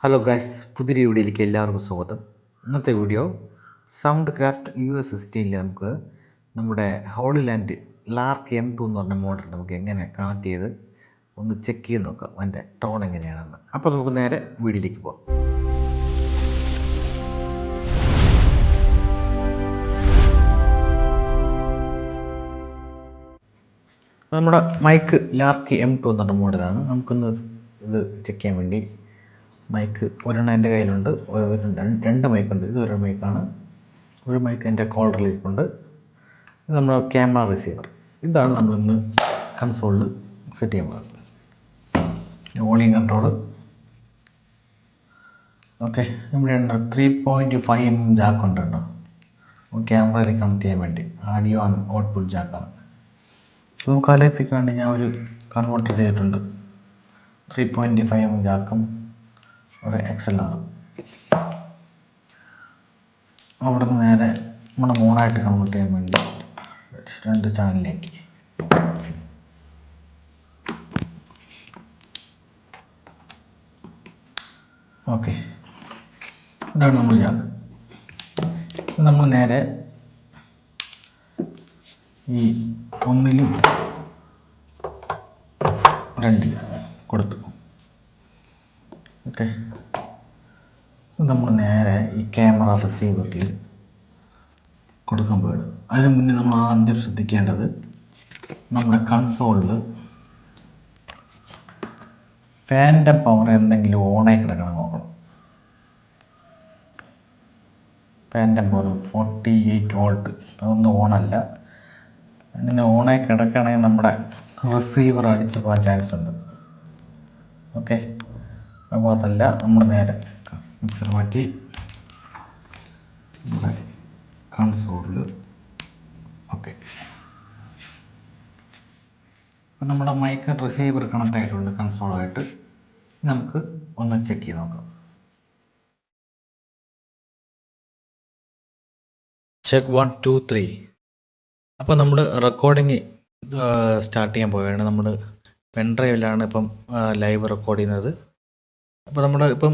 Hello guys, പുതിയ വീഡിയോയിലേക്ക് എല്ലാവർക്കും സ്വാഗതം. ഇന്നത്തെ വീഡിയോ സൗണ്ട് ക്രാഫ്റ്റ് US16 നമുക്ക് നമ്മുടെ ഹോളി ലാൻഡ് ലാർക്ക് M2 എന്ന് പറഞ്ഞ മോഡൽ നമുക്ക് എങ്ങനെ കണക്ട് ചെയ്ത് ഒന്ന് ചെക്ക് ചെയ്ത് നോക്കാം അതിൻ്റെ ടോൺ എങ്ങനെയാണെന്ന്. അപ്പോൾ നമുക്ക് നേരെ വീഡിയോയിലേക്ക് പോകാം. നമ്മുടെ മൈക്ക് ലാർക്ക് M2 എന്ന് പറഞ്ഞ മോഡലാണ്. നമുക്കൊന്ന് ഇത് ചെക്ക് ചെയ്യാൻ വേണ്ടി മൈക്ക് ഒരെണ്ണം എൻ്റെ കയ്യിലുണ്ട്, രണ്ട് മൈക്കുണ്ട്. ഇത് ഒരു മൈക്കാണ്, ഒരു മൈക്ക് എൻ്റെ കോളറിലേക്കുണ്ട്. ഇത് നമ്മുടെ ക്യാമറ റിസീവർ. ഇതാണ് നമ്മളിന്ന് കൺസോളിൽ സെറ്റ് ചെയ്യാൻ പോകുന്നത്. Volume control. ഓക്കെ, നമ്മുടെ 3.5mm ജാക്കുണ്ട് കേട്ടോ, ക്യാമറയിൽ കണക്ട് ചെയ്യാൻ വേണ്ടി. ആഡിയോ ആണ്, ഔട്ട്പുട്ട് ജാക്കാണ്. നമുക്ക് അലക്സയ്ക്ക് വേണ്ടി ഞാൻ ഒരു കൺവേർട്ടർ ചെയ്തിട്ടുണ്ട്. 3.5mm ജാക്കും ഒരു XLR. അവിടെ നിന്ന് നേരെ നമ്മുടെ മോണായിട്ട് കൺവേർട്ട് ചെയ്യാൻ വേണ്ടി രണ്ട് ചാനലിലേക്ക്. ഓക്കെ, ഇതാണ് നമ്മൾ ജാക്ക്. നമ്മൾ നേരെ ഈ ഒന്നിലും രണ്ടിലും കൊടുത്തു. ഓക്കെ, നമ്മൾ നേരെ ഈ ക്യാമറ റിസീവറിൽ കൊടുക്കുമ്പോൾ അതിന് മുന്നേ നമ്മൾ ആദ്യം ശ്രദ്ധിക്കേണ്ടത് നമ്മുടെ കൺസോളിൽ ഫാനിൻ്റെ പവർ എന്തെങ്കിലും ഓണായി കിടക്കണം നോക്കണം. ഫാനിൻ്റെ പവർ 48 വോൾട്ട്, അതൊന്നും ഓണല്ല. അങ്ങനെ ഓണായി കിടക്കുകയാണെങ്കിൽ നമ്മുടെ റിസീവർ അടിച്ചു പോകാൻ ചാൻസ് ഉണ്ട്. ഓക്കെ, അപ്പോൾ അതല്ല, നമ്മൾ നേരെ മിക്സർ മാറ്റി നമ്മുടെ കൺസോളിൽ. ഓക്കെ, അപ്പം നമ്മുടെ മൈക്ക് റിസീവർ കണക്ട് ആയിട്ടുണ്ട് കൺസോളായിട്ട്. നമുക്ക് ഒന്ന് ചെക്ക് ചെയ്ത് നോക്കാം. ചെക്ക് 1 2 3. അപ്പോൾ നമ്മൾ റെക്കോർഡിങ് സ്റ്റാർട്ട് ചെയ്യാൻ പോവുകയാണ്. നമ്മൾ പെൻഡ്രൈവിലാണ് ഇപ്പം ലൈവ് റെക്കോർഡ് ചെയ്യുന്നത്. അപ്പോൾ നമ്മൾ ഇപ്പം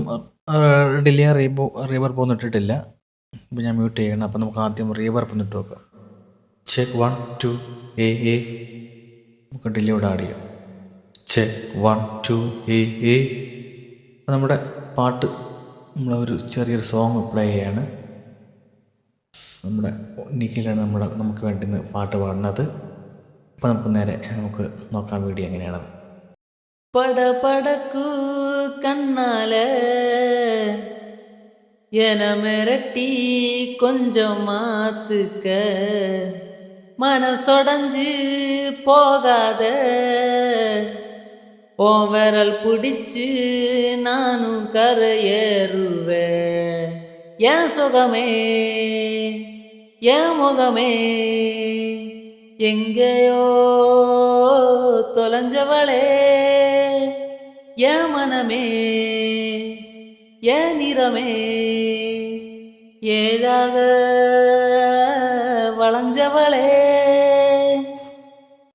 ഡിലേ റീവർബ് ഒന്നും ഇട്ടിട്ടില്ല. ഇപ്പോൾ ഞാൻ മ്യൂട്ട് ചെയ്യണം. അപ്പോൾ നമുക്ക് ആദ്യം റീവർബ് ഒന്ന് ഇട്ട് നോക്കാം. Check 1 2 A. നമുക്ക് ഡിലേയോട് ആഡ് ചെയ്യാം. Check 1 2 A. അപ്പോൾ നമ്മുടെ പാട്ട്, നമ്മളൊരു ചെറിയൊരു സോങ് പ്ലേ ചെയ്യാണ്. നമ്മുടെ നിഖിലാണ് നമുക്ക് വേണ്ടി പാട്ട് പാടുന്നത്. അപ്പോൾ നമുക്ക് നേരെ നോക്കാം വീഡിയോ എങ്ങനെയാണെന്ന്. படபடக்கு கண்ணால என மிரட்டி கொஞ்சம் மாத்துக்க, மனசொடஞ்சு போகாத, ஓ விரல் பிடிச்சு நானும் கரையேறுவேன். என் சுகமே என் முகமே எங்கேயோ தொலைஞ்சவளே, என் மனமே என் நிறமே, ஏழாக வளைஞ்சவளே,